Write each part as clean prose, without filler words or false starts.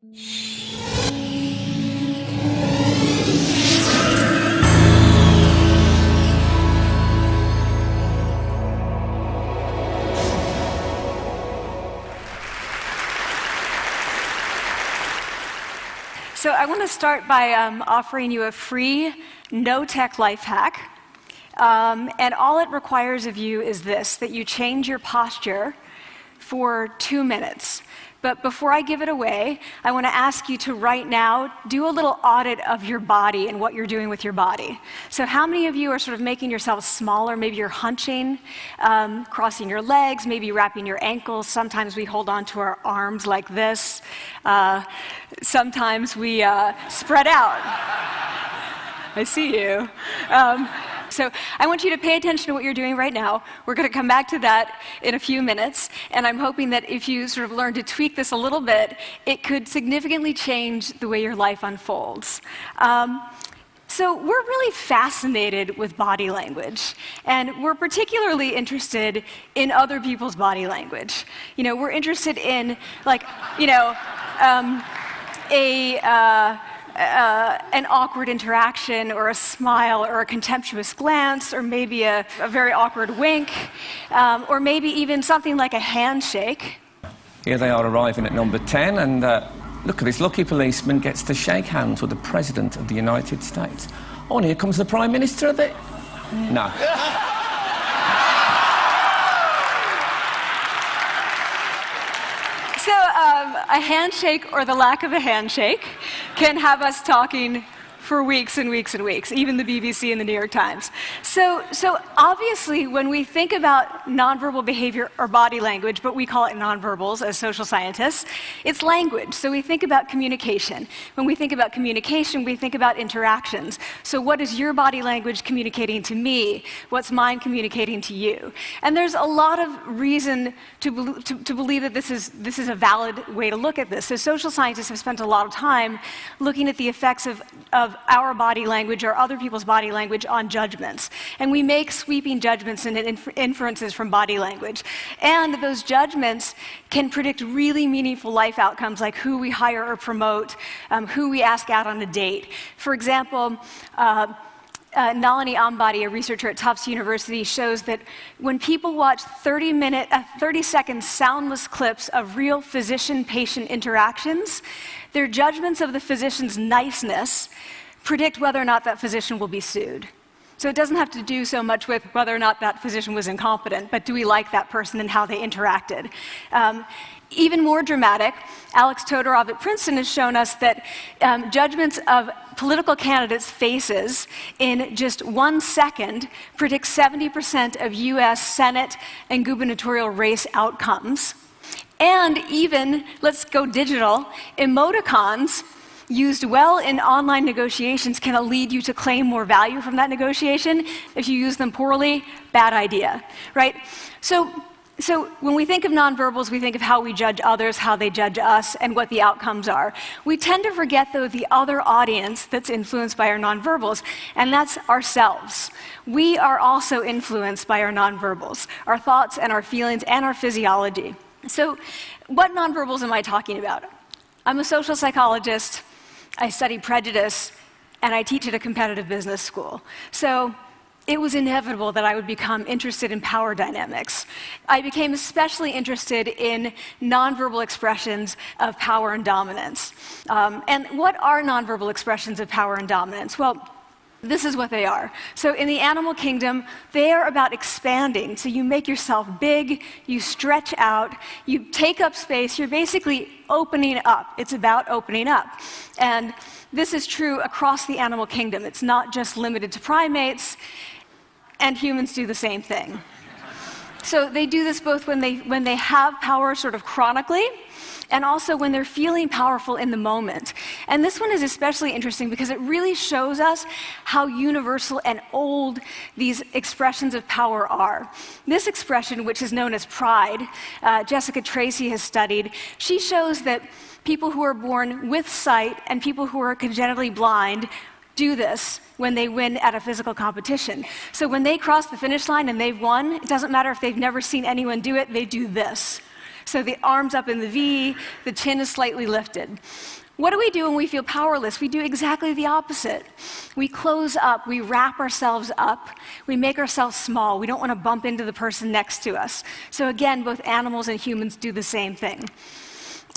So I want to start by offering you a free, no-tech life hack. And all it requires of you is this, that you change your posture for 2 minutes. But before I give it away, I want to ask you to right now do a little audit of your body and what you're doing with your body. So how many of you are sort of making yourselves smaller? Maybe you're hunching, crossing your legs, maybe wrapping your ankles. Sometimes we hold on to our arms like this. Sometimes we spread out. I see you. So I want you to pay attention to what you're doing right now. We're going to come back to that in a few minutes, and I'm hoping that if you sort of learn to tweak this a little bit, it could significantly change the way your life unfolds. So we're really fascinated with body language, and we're particularly interested in other people's body language. You know, we're interested in, like, you know, an awkward interaction, or a smile, or a contemptuous glance, or maybe a very awkward wink, or maybe even something like a handshake. Here they are arriving at number 10, and look at this lucky policeman gets to shake hands with the President of the United States. Oh, and here comes the Prime Minister of it. No. So a handshake, or the lack of a handshake, can have us talking for weeks and weeks and weeks, even the BBC and the New York Times. So obviously, when we think about nonverbal behavior or body language, but we call it nonverbals as social scientists, it's language. So we think about communication. When we think about communication, we think about interactions. So what is your body language communicating to me? What's mine communicating to you? And there's a lot of reason to believe that this is a valid way to look at this. So social scientists have spent a lot of time looking at the effects of our body language or other people's body language on judgments. And we make sweeping judgments and inferences from body language. And those judgments can predict really meaningful life outcomes, like who we hire or promote, who we ask out on a date. For example, Nalini Ambady, a researcher at Tufts University, shows that when people watch 30-second soundless clips of real physician-patient interactions, their judgments of the physician's niceness predict whether or not that physician will be sued. So it doesn't have to do so much with whether or not that physician was incompetent, but do we like that person and how they interacted? Even more dramatic, Alex Todorov at Princeton has shown us that judgments of political candidates' faces in just 1 second predict 70% of US Senate and gubernatorial race outcomes. And even, let's go digital, emoticons used well in online negotiations can lead you to claim more value from that negotiation. If you use them poorly, bad idea, right? So when we think of nonverbals, we think of how we judge others, how they judge us, and what the outcomes are. We tend to forget, though, the other audience that's influenced by our nonverbals, and that's ourselves. We are also influenced by our nonverbals, our thoughts and our feelings and our physiology. So what nonverbals am I talking about? I'm a social psychologist, I study prejudice, and I teach at a competitive business school. So it was inevitable that I would become interested in power dynamics. I became especially interested in nonverbal expressions of power and dominance. And what are nonverbal expressions of power and dominance? Well, this is what they are. So in the animal kingdom, they are about expanding. So you make yourself big, you stretch out, you take up space, you're basically opening up. It's about opening up. And this is true across the animal kingdom. It's not just limited to primates, and humans do the same thing. So they do this both when they have power sort of chronically, and also when they're feeling powerful in the moment. And this one is especially interesting because it really shows us how universal and old these expressions of power are. This expression, which is known as pride, Jessica Tracy has studied, she shows that people who are born with sight and people who are congenitally blind do this when they win at a physical competition. So when they cross the finish line and they've won, it doesn't matter if they've never seen anyone do it, they do this. So the arms up in the V, the chin is slightly lifted. What do we do when we feel powerless? We do exactly the opposite. We close up, we wrap ourselves up, we make ourselves small. We don't want to bump into the person next to us. So again, both animals and humans do the same thing.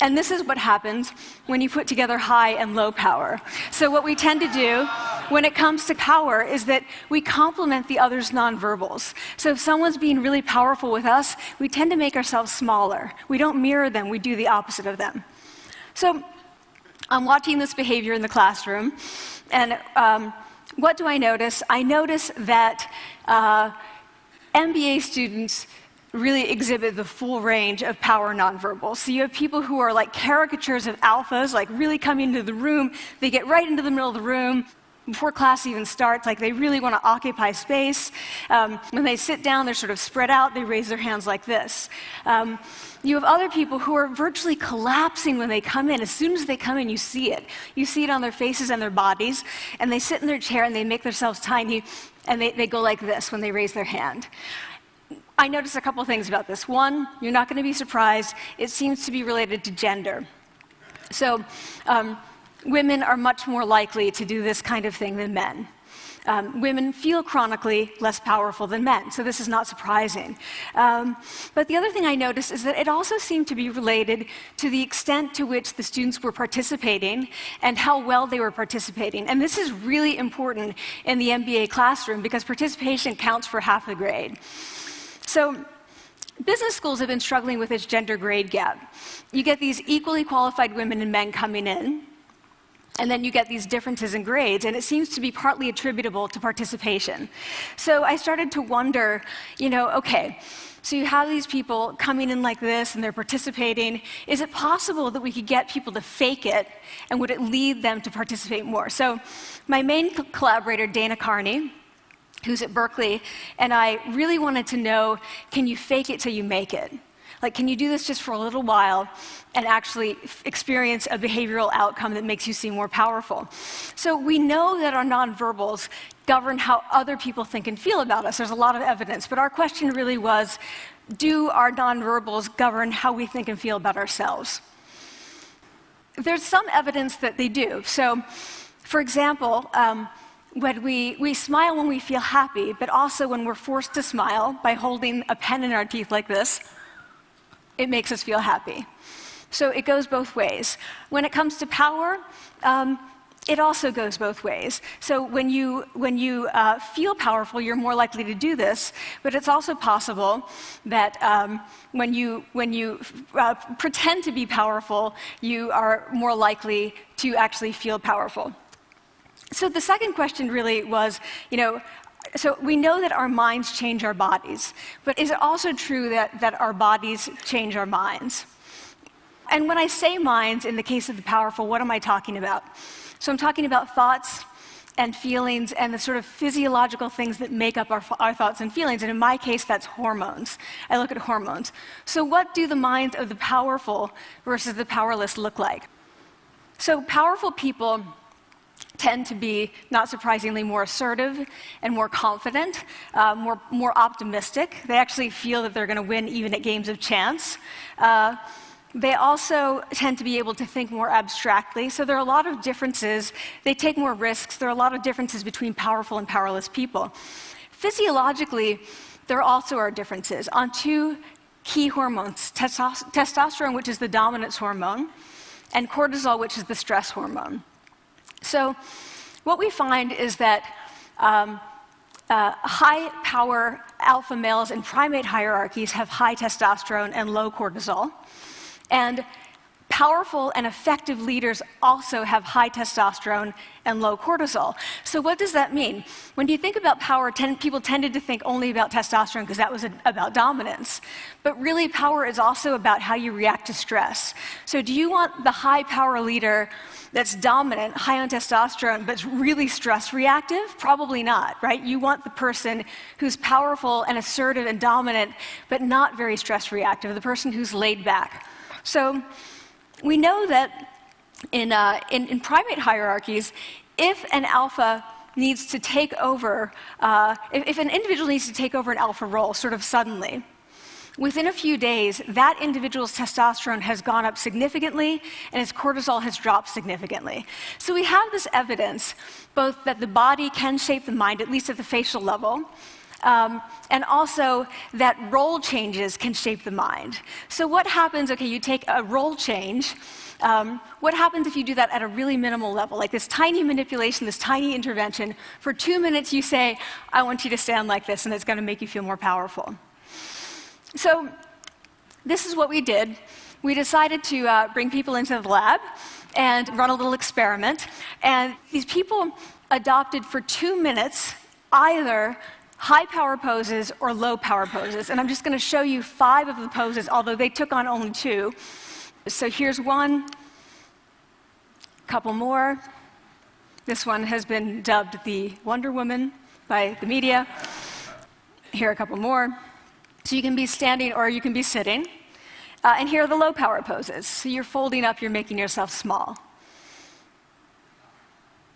And this is what happens when you put together high and low power. So what we tend to do when it comes to power is that we complement the other's nonverbals. So if someone's being really powerful with us, we tend to make ourselves smaller. We don't mirror them, we do the opposite of them. So I'm watching this behavior in the classroom, and what do I notice? I notice that MBA students really exhibit the full range of power nonverbals. So you have people who are like caricatures of alphas, like really coming into the room. They get right into the middle of the room before class even starts, like they really want to occupy space. When they sit down, they're sort of spread out. They raise their hands like this. You have other people who are virtually collapsing when they come in. As soon as they come in, you see it. You see it on their faces and their bodies, and they sit in their chair and they make themselves tiny, and they go like this when they raise their hand. I noticed a couple things about this. One, you're not going to be surprised. It seems to be related to gender. So women are much more likely to do this kind of thing than men. Women feel chronically less powerful than men, so this is not surprising. But the other thing I noticed is that it also seemed to be related to the extent to which the students were participating and how well they were participating. And this is really important in the MBA classroom because participation counts for half the grade. So business schools have been struggling with this gender grade gap. You get these equally qualified women and men coming in, and then you get these differences in grades, and it seems to be partly attributable to participation. So I started to wonder, okay, so you have these people coming in like this, and they're participating. Is it possible that we could get people to fake it, and would it lead them to participate more? So my main collaborator, Dana Carney, who's at Berkeley, and I really wanted to know, can you fake it till you make it? Like, can you do this just for a little while and actually experience a behavioral outcome that makes you seem more powerful? So we know that our nonverbals govern how other people think and feel about us. There's a lot of evidence, but our question really was, do our nonverbals govern how we think and feel about ourselves? There's some evidence that they do. So, for example, when we smile when we feel happy, but also when we're forced to smile by holding a pen in our teeth like this, it makes us feel happy. So it goes both ways. When it comes to power, it also goes both ways. So when you feel powerful, you're more likely to do this, but it's also possible that when you pretend to be powerful, you are more likely to actually feel powerful. So the second question really was, so we know that our minds change our bodies, but is it also true that our bodies change our minds? And when I say minds, in the case of the powerful, what am I talking about? So I'm talking about thoughts and feelings and the sort of physiological things that make up our thoughts and feelings. And in my case, that's hormones. I look at hormones. So what do the minds of the powerful versus the powerless look like? So powerful people tend to be, not surprisingly, more assertive and more confident, more optimistic. They actually feel that they're going to win even at games of chance. They also tend to be able to think more abstractly. So there are a lot of differences. They take more risks. There are a lot of differences between powerful and powerless people. Physiologically, there also are differences on two key hormones, testosterone, which is the dominance hormone, and cortisol, which is the stress hormone. So what we find is that high-power alpha males in primate hierarchies have high testosterone and low cortisol. And powerful and effective leaders also have high testosterone and low cortisol. So what does that mean? When you think about power, people tended to think only about testosterone because that was about dominance. But really, power is also about how you react to stress. So do you want the high-power leader that's dominant, high on testosterone, but really stress reactive? Probably not, right? You want the person who's powerful and assertive and dominant, but not very stress reactive, the person who's laid back. So we know that in primate hierarchies, if an alpha needs to take over, if an individual needs to take over an alpha role sort of suddenly, within a few days, that individual's testosterone has gone up significantly and his cortisol has dropped significantly. So we have this evidence, both that the body can shape the mind, at least at the facial level, and also that role changes can shape the mind. So what happens, okay, you take a role change, what happens if you do that at a really minimal level, like this tiny manipulation, this tiny intervention? For 2 minutes you say, I want you to stand like this, and it's going to make you feel more powerful. So this is what we did. We decided to bring people into the lab and run a little experiment. And these people adopted for 2 minutes either high power poses or low power poses. And I'm just going to show you 5 of the poses, although they took on only 2. So here's one, a couple more. This one has been dubbed the Wonder Woman by the media. Here are a couple more. So you can be standing or you can be sitting. And here are the low power poses. So you're folding up, you're making yourself small.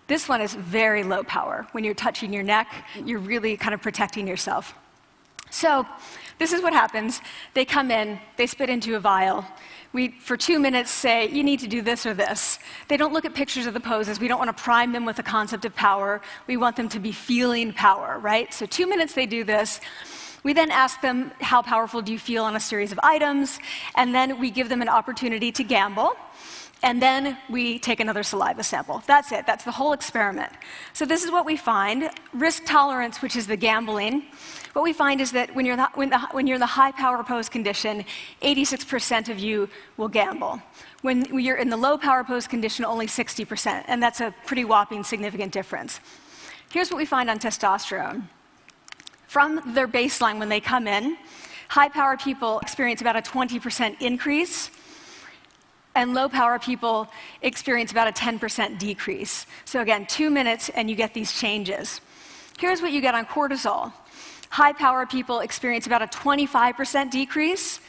This one is very low power. When you're touching your neck, you're really kind of protecting yourself. So this is what happens. They come in, they spit into a vial. We, for 2 minutes, say, you need to do this or this. They don't look at pictures of the poses. We don't want to prime them with the concept of power. We want them to be feeling power, right? So 2 minutes they do this. We then ask them, how powerful do you feel on a series of items? And then we give them an opportunity to gamble. And then we take another saliva sample. That's it. That's the whole experiment. So this is what we find. Risk tolerance, which is the gambling. What we find is that when you're in the high power pose condition, 86% of you will gamble. When you're in the low power pose condition, only 60%. And that's a pretty whopping significant difference. Here's what we find on testosterone. From their baseline when they come in, high power people experience about a 20% increase. And low power people experience about a 10% decrease. So again, 2 minutes and you get these changes. Here's what you get on cortisol. High power people experience about a 25% decrease,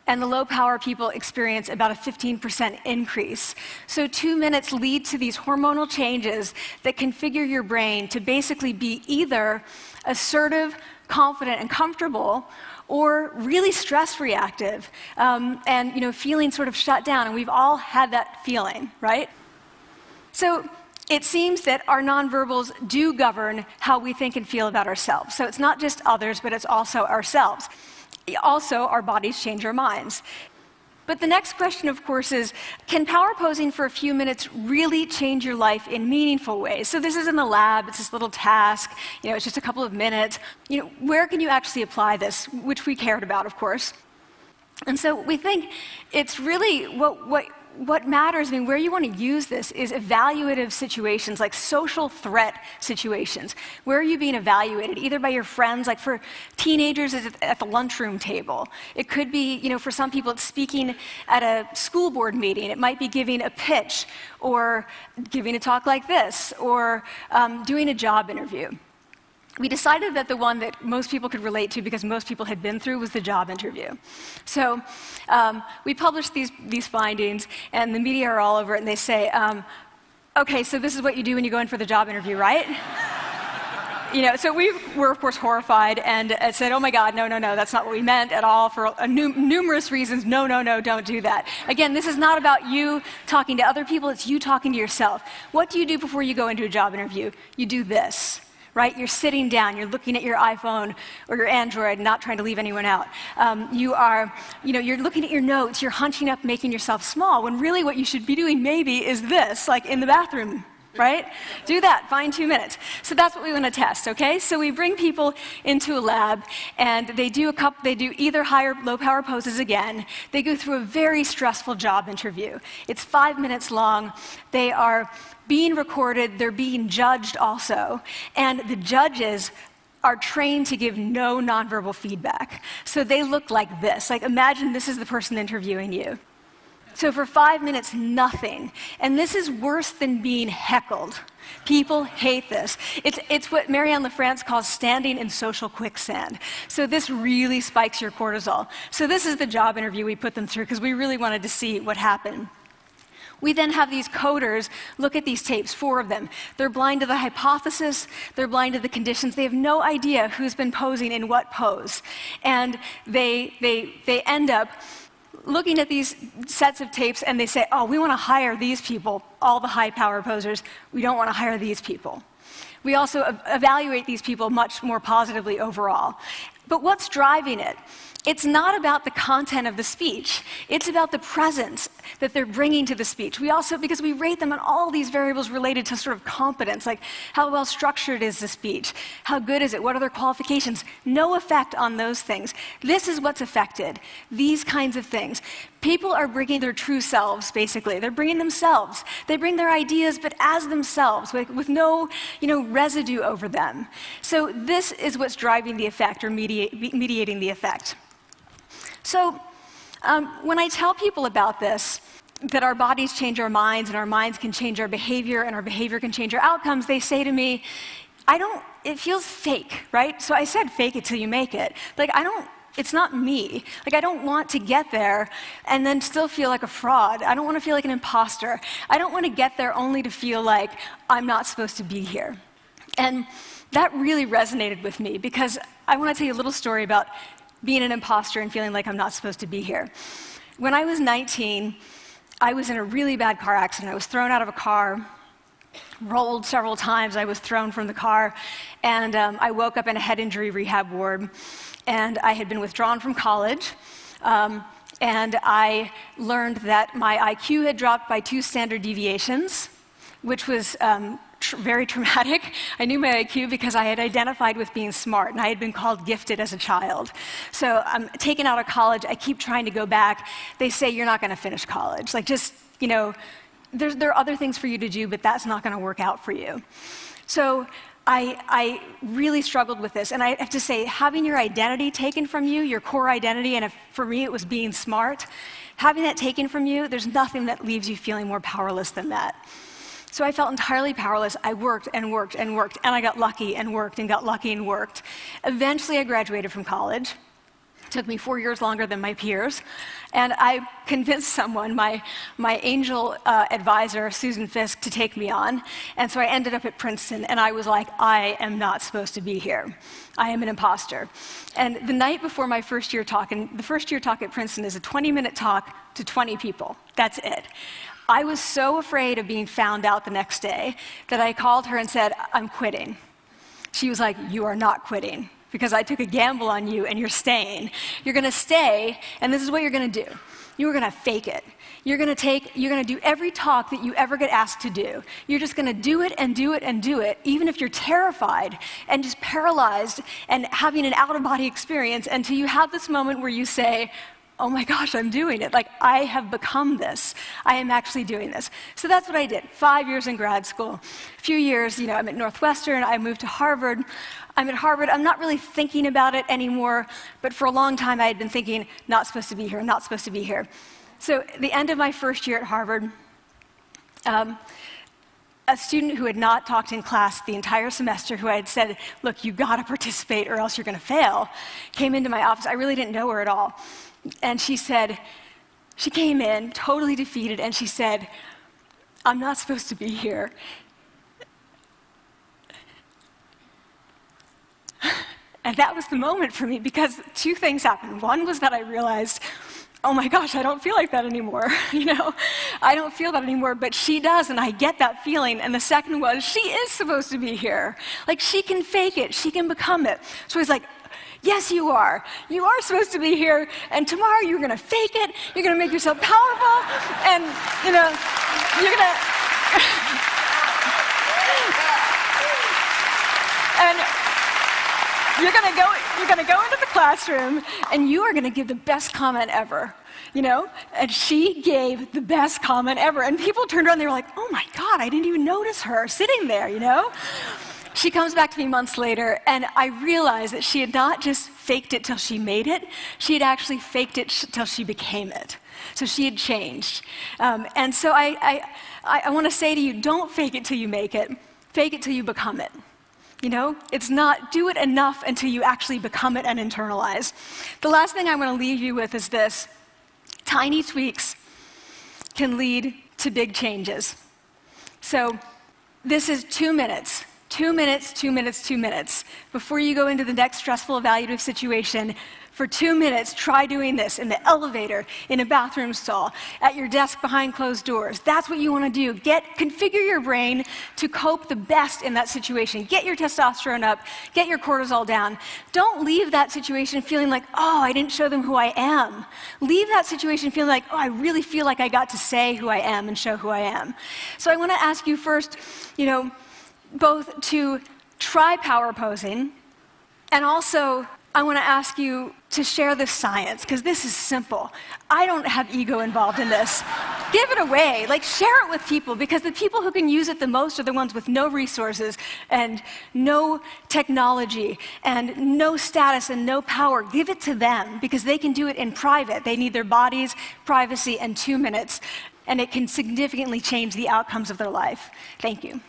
and the low power people experience about a 15% increase. So 2 minutes lead to these hormonal changes that configure your brain to basically be either assertive, confident, and comfortable, or really stress reactive, and feeling sort of shut down. And we've all had that feeling, right? So it seems that our nonverbals do govern how we think and feel about ourselves. So it's not just others, but it's also ourselves. Also, our bodies change our minds. But the next question, of course, is, can power posing for a few minutes really change your life in meaningful ways? So this is in the lab, it's this little task, it's just a couple of minutes. Where can you actually apply this, which we cared about, of course. And so we think it's really what matters, where you want to use this is evaluative situations, like social threat situations. Where are you being evaluated? Either by your friends, like for teenagers, it's at the lunchroom table. It could be, for some people, it's speaking at a school board meeting. It might be giving a pitch, or giving a talk like this, or doing a job interview. We decided that the one that most people could relate to, because most people had been through, was the job interview. So we published these findings, and the media are all over it, and they say, okay, so this is what you do when you go in for the job interview, right? So we were, of course, horrified and said, oh my God, no, that's not what we meant at all, for numerous reasons. No, don't do that. Again, this is not about you talking to other people, it's you talking to yourself. What do you do before you go into a job interview? You do this. Right? You're sitting down, you're looking at your iPhone or your Android, not trying to leave anyone out. You're looking at your notes, you're hunching up, making yourself small, when really what you should be doing maybe is this, like in the bathroom, right? Do that, find 2 minutes. So that's what we want to test, okay? So we bring people into a lab, and they do either high or low power poses again. They go through a very stressful job interview. It's 5 minutes long. They are being recorded, they're being judged also, and the judges are trained to give no nonverbal feedback. So they look like this. Like, imagine this is the person interviewing you. So for 5 minutes, nothing. And this is worse than being heckled. People hate this. It's what Marianne LaFrance calls standing in social quicksand. So this really spikes your cortisol. So this is the job interview we put them through, because we really wanted to see what happened. We then have these coders look at these tapes, 4 of them. They're blind to the hypothesis, they're blind to the conditions. They have no idea who's been posing in what pose. And they end up looking at these sets of tapes and they say, oh, we want to hire these people, all the high power posers. We don't want to hire these people. We also evaluate these people much more positively overall. But what's driving it? It's not about the content of the speech. It's about the presence that they're bringing to the speech. We also, because we rate them on all these variables related to sort of competence, like how well structured is the speech? How good is it? What are their qualifications? No effect on those things. This is what's affected, these kinds of things. People are bringing their true selves, basically. They're bringing themselves. They bring their ideas, but as themselves, with no residue over them. So this is what's driving the effect, or mediating the effect. So when I tell people about this, that our bodies change our minds, and our minds can change our behavior, and our behavior can change our outcomes, they say to me, it feels fake, right? So I said, fake it till you make it. Like, it's not me. Like, I don't want to get there and then still feel like a fraud. I don't want to feel like an imposter. I don't want to get there only to feel like I'm not supposed to be here. And that really resonated with me, because I want to tell you a little story about being an imposter and feeling like I'm not supposed to be here. When I was 19, I was in a really bad car accident. I was thrown out of a car, rolled several times. I was thrown from the car, and I woke up in a head injury rehab ward. And I had been withdrawn from college, and I learned that my IQ had dropped by 2 standard deviations, which was very traumatic. I knew my IQ because I had identified with being smart, and I had been called gifted as a child. So I'm taken out of college. I keep trying to go back. They say, you're not going to finish college. Like, just, there are other things for you to do, but that's not going to work out for you. So I really struggled with this, and I have to say, having your identity taken from you, your core identity, and for me it was being smart, having that taken from you, there's nothing that leaves you feeling more powerless than that. So I felt entirely powerless. I worked and worked and worked, and I got lucky and worked and got lucky and worked. Eventually I graduated from college. It took me 4 years longer than my peers, and I convinced someone, my angel advisor, Susan Fisk, to take me on. And so I ended up at Princeton, and I was like, I am not supposed to be here. I am an imposter. And the night before my first year talk, and the first year talk at Princeton is a 20-minute talk to 20 people. That's it. I was so afraid of being found out the next day that I called her and said, I'm quitting. She was like, you are not quitting, because I took a gamble on you and you're staying. You're going to stay, and this is what you're going to do. You're going to fake it. You're going to do every talk that you ever get asked to do. You're just going to do it and do it and do it, even if you're terrified and just paralyzed and having an out-of-body experience, until you have this moment where you say, oh my gosh, I'm doing it. Like, I have become this. I am actually doing this. So that's what I did. 5 years in grad school. A few years, I'm at Northwestern. I moved to Harvard. I'm at Harvard. I'm not really thinking about it anymore, but for a long time I had been thinking, not supposed to be here, not supposed to be here. So at the end of my first year at Harvard, a student who had not talked in class the entire semester, who I had said, look, you got to participate or else you're going to fail, came into my office. I really didn't know her at all. And she came in totally defeated, and she said, I'm not supposed to be here. And that was the moment for me, because 2 things happened. One was that I realized, oh my gosh, I don't feel like that anymore. I don't feel that anymore, but she does, and I get that feeling. And the second was, she is supposed to be here. Like, she can fake it, she can become it. So I was like, yes, you are. You are supposed to be here, and tomorrow you're going to fake it, you're going to make yourself powerful, and, you're going to... and you're going to go into the classroom, and you are going to give the best comment ever, And she gave the best comment ever, and people turned around, and they were like, oh my God, I didn't even notice her sitting there, She comes back to me months later, and I realized that she had not just faked it till she made it, she had actually faked it till she became it. So she had changed. And so I want to say to you, don't fake it till you make it. Fake it till you become it. It's not do it enough until you actually become it and internalize. The last thing I'm going to leave you with is this. Tiny tweaks can lead to big changes. So this is 2 minutes. 2 minutes, 2 minutes, 2 minutes. Before you go into the next stressful evaluative situation, for 2 minutes, try doing this in the elevator, in a bathroom stall, at your desk behind closed doors. That's what you want to do. Configure your brain to cope the best in that situation. Get your testosterone up, get your cortisol down. Don't leave that situation feeling like, oh, I didn't show them who I am. Leave that situation feeling like, oh, I really feel like I got to say who I am and show who I am. So I want to ask you first, both to try power posing, and also I want to ask you to share this science, because this is simple. I don't have ego involved in this. Give it away. Share it with people, because the people who can use it the most are the ones with no resources and no technology and no status and no power. Give it to them, because they can do it in private. They need their bodies, privacy, and 2 minutes, and it can significantly change the outcomes of their life. Thank you.